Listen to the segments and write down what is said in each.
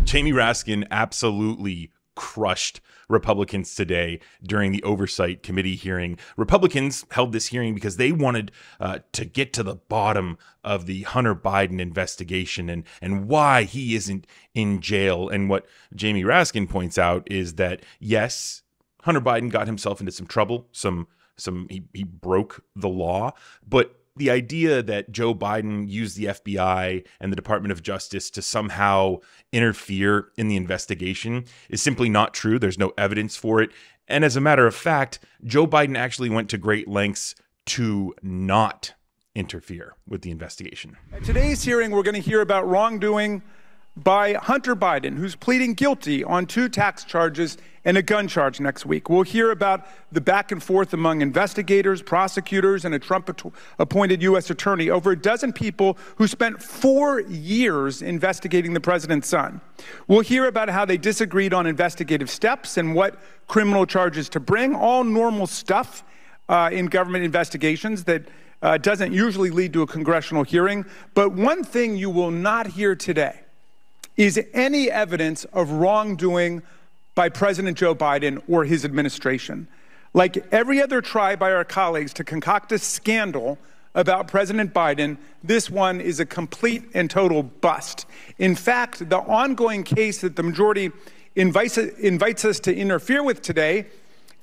Jamie Raskin absolutely crushed Republicans today during the Oversight Committee hearing. Republicans held this hearing because they wanted to get to the bottom of the Hunter Biden investigation and why he isn't in jail. And what Jamie Raskin points out is that, yes, Hunter Biden got himself into some trouble. He broke the law, but the idea that Joe Biden used the FBI and the Department of Justice to somehow interfere in the investigation is simply not true. There's no evidence for it. And as a matter of fact, Joe Biden actually went to great lengths to not interfere with the investigation. At today's hearing, we're going to hear about wrongdoing by Hunter Biden, who's pleading guilty on 2 tax charges and a gun charge next week. We'll hear about the back and forth among investigators, prosecutors, and a Trump-appointed U.S. attorney, over a dozen people who spent 4 years investigating the president's son. We'll hear about how they disagreed on investigative steps and what criminal charges to bring, all normal stuff in government investigations that doesn't usually lead to a congressional hearing. But one thing you will not hear today is any evidence of wrongdoing by President Joe Biden or his administration. Like every other try by our colleagues to concoct a scandal about President Biden, this one is a complete and total bust. In fact, the ongoing case that the majority invites us to interfere with today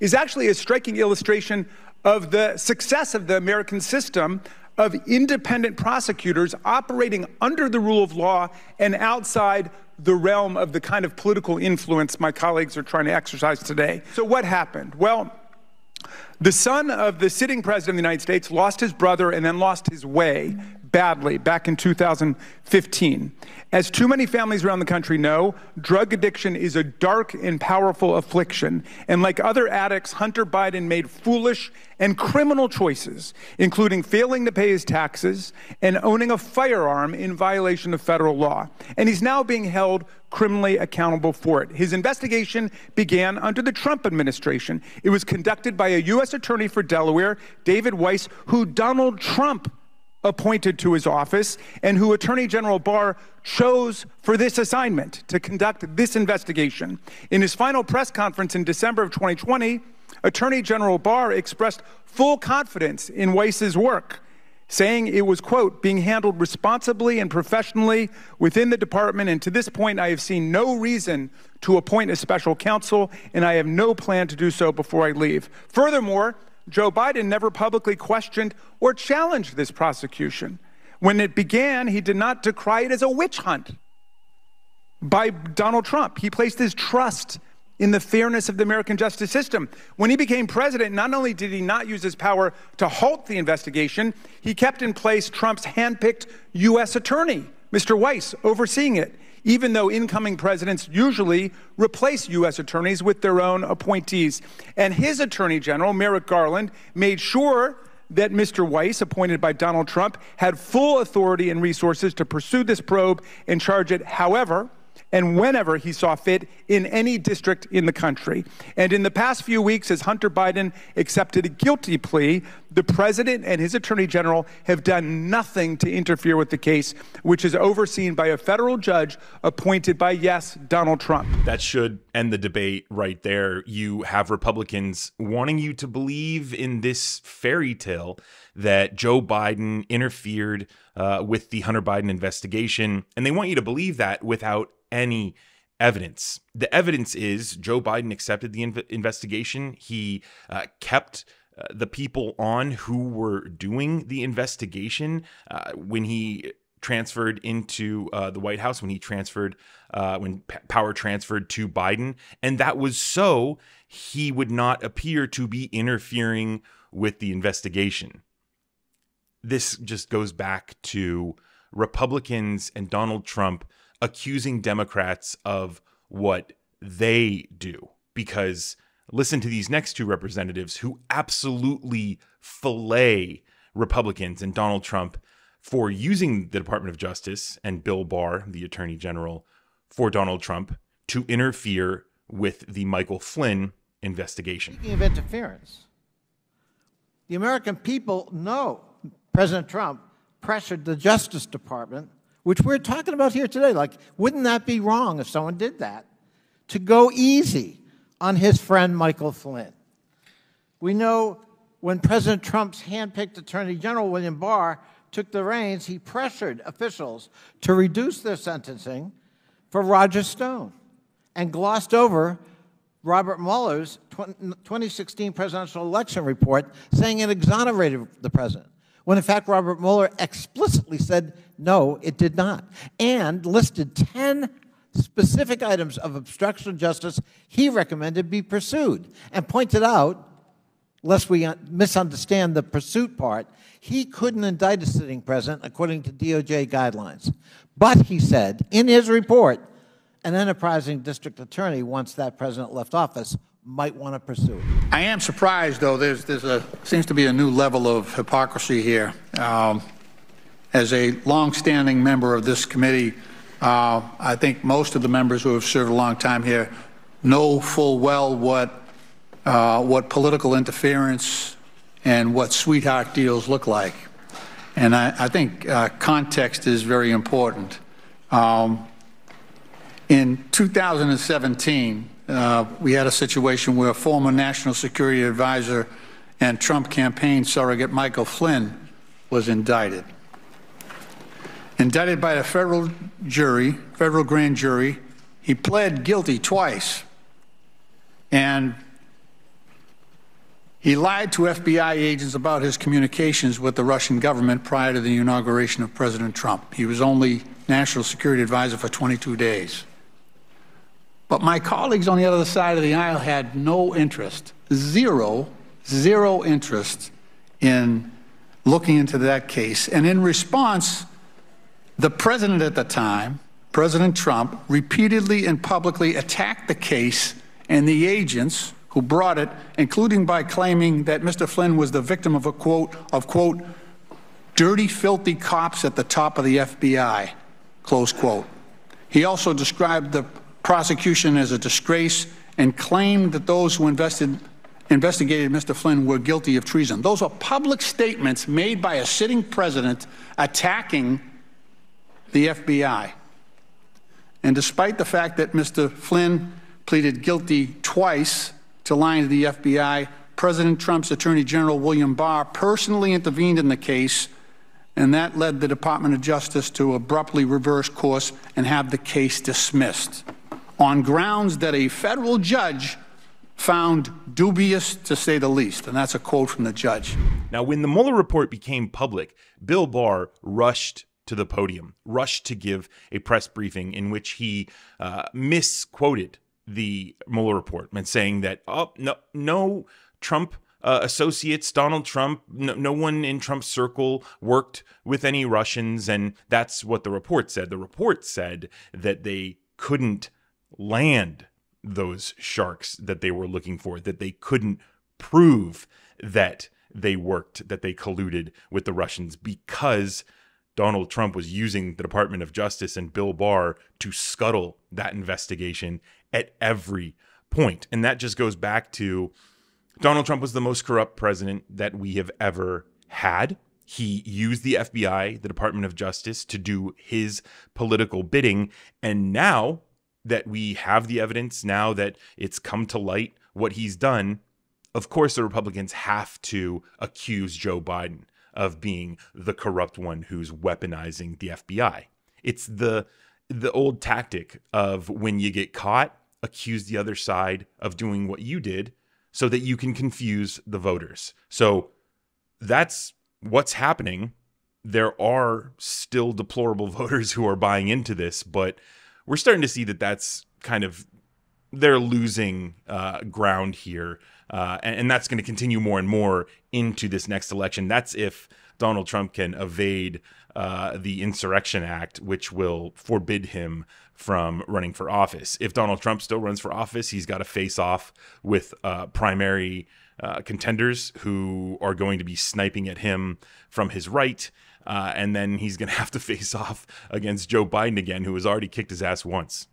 is actually a striking illustration of the success of the American system of independent prosecutors operating under the rule of law and outside the realm of the kind of political influence my colleagues are trying to exercise today. So what happened? Well, the son of the sitting president of the United States lost his brother and then lost his way badly back in 2015. As too many families around the country know, drug addiction is a dark and powerful affliction. And like other addicts, Hunter Biden made foolish and criminal choices, including failing to pay his taxes and owning a firearm in violation of federal law. And he's now being held criminally accountable for it. His investigation began under the Trump administration. It was conducted by a U.S. attorney for Delaware, David Weiss, who Donald Trump appointed to his office and who Attorney General Barr chose for this assignment to conduct this investigation. In his final press conference in December of 2020, Attorney General Barr expressed full confidence in Weiss's work, saying it was, quote, being handled responsibly and professionally within the department, and to this point I have seen no reason to appoint a special counsel, and I have no plan to do so before I leave. Furthermore, Joe Biden never publicly questioned or challenged this prosecution. When it began, he did not decry it as a witch hunt by Donald Trump. He placed his trust in the fairness of the American justice system. When he became president, not only did he not use his power to halt the investigation, he kept in place Trump's handpicked U.S. attorney, Mr. Weiss, overseeing it, even though incoming presidents usually replace U.S. attorneys with their own appointees. And his attorney general, Merrick Garland, made sure that Mr. Weiss, appointed by Donald Trump, had full authority and resources to pursue this probe and charge it however and whenever he saw fit in any district in the country. And in the past few weeks, as Hunter Biden accepted a guilty plea, the president and his attorney general have done nothing to interfere with the case, which is overseen by a federal judge appointed by, yes, Donald Trump. That should end the debate right there. You have Republicans wanting you to believe in this fairy tale that Joe Biden interfered with the Hunter Biden investigation, and they want you to believe that without any evidence. The evidence is Joe Biden accepted the investigation. He kept the people on who were doing the investigation when he transferred into the White House, when power transferred to Biden. And that was so he would not appear to be interfering with the investigation. This just goes back to Republicans and Donald Trump accusing Democrats of what they do. Because listen to these next 2 representatives who absolutely fillet Republicans and Donald Trump for using the Department of Justice and Bill Barr, the Attorney General, for Donald Trump to interfere with the Michael Flynn investigation. Speaking of interference, the American people know President Trump pressured the Justice Department which we're talking about here today. Like, wouldn't that be wrong if someone did that? To go easy on his friend Michael Flynn. We know when President Trump's handpicked Attorney General William Barr took the reins, he pressured officials to reduce their sentencing for Roger Stone and glossed over Robert Mueller's 2016 presidential election report saying it exonerated the president, when in fact Robert Mueller explicitly said no, it did not, and listed 10 specific items of obstruction of justice he recommended be pursued, and pointed out, lest we misunderstand the pursuit part, he couldn't indict a sitting president according to DOJ guidelines. But he said in his report, an enterprising district attorney, once that president left office, might want to pursue it. I am surprised, though. Seems to be a new level of hypocrisy here. As a longstanding member of this committee, I think most of the members who have served a long time here know full well what political interference and what sweetheart deals look like. And I think context is very important. In 2017, we had a situation where former National Security Advisor and Trump campaign surrogate Michael Flynn was indicted. Indicted by a federal grand jury. He pled guilty twice. And he lied to FBI agents about his communications with the Russian government prior to the inauguration of President Trump. He was only National Security Advisor for 22 days. But my colleagues on the other side of the aisle had no interest, zero interest in looking into that case. And in response, the president at the time, President Trump, repeatedly and publicly attacked the case and the agents who brought it, including by claiming that Mr. Flynn was the victim of a quote, dirty, filthy cops at the top of the FBI, close quote. He also described the prosecution as a disgrace and claimed that those who investigated Mr. Flynn were guilty of treason. Those are public statements made by a sitting president attacking the FBI. And despite the fact that Mr. Flynn pleaded guilty twice to lying to the FBI, President Trump's Attorney General William Barr personally intervened in the case, and that led the Department of Justice to abruptly reverse course and have the case dismissed on grounds that a federal judge found dubious, to say the least. And that's a quote from the judge. Now, when the Mueller report became public, Bill Barr rushed to the podium, rushed to give a press briefing in which he misquoted the Mueller report and saying that, no Trump associates, Donald Trump, no one in Trump's circle worked with any Russians. And that's what the report said. The report said that they couldn't land those sharks that they were looking for, that they couldn't prove that they worked, that they colluded with the Russians, because Donald Trump was using the Department of Justice and Bill Barr to scuttle that investigation at every point. And that just goes back to Donald Trump was the most corrupt president that we have ever had. He used the FBI, the Department of Justice, to do his political bidding. And now that we have the evidence, now that it's come to light what he's done, of course the Republicans have to accuse Joe Biden of being the corrupt one who's weaponizing the FBI. It's the old tactic of, when you get caught, accuse the other side of doing what you did so that you can confuse the voters. So that's what's happening. There are still deplorable voters who are buying into this, but we're starting to see that that's kind of, they're losing ground here. And that's going to continue more and more into this next election. That's if Donald Trump can evade the Insurrection Act, which will forbid him from running for office. If Donald Trump still runs for office, he's got to face off with primary contenders who are going to be sniping at him from his right. And then he's going to have to face off against Joe Biden again, who has already kicked his ass once.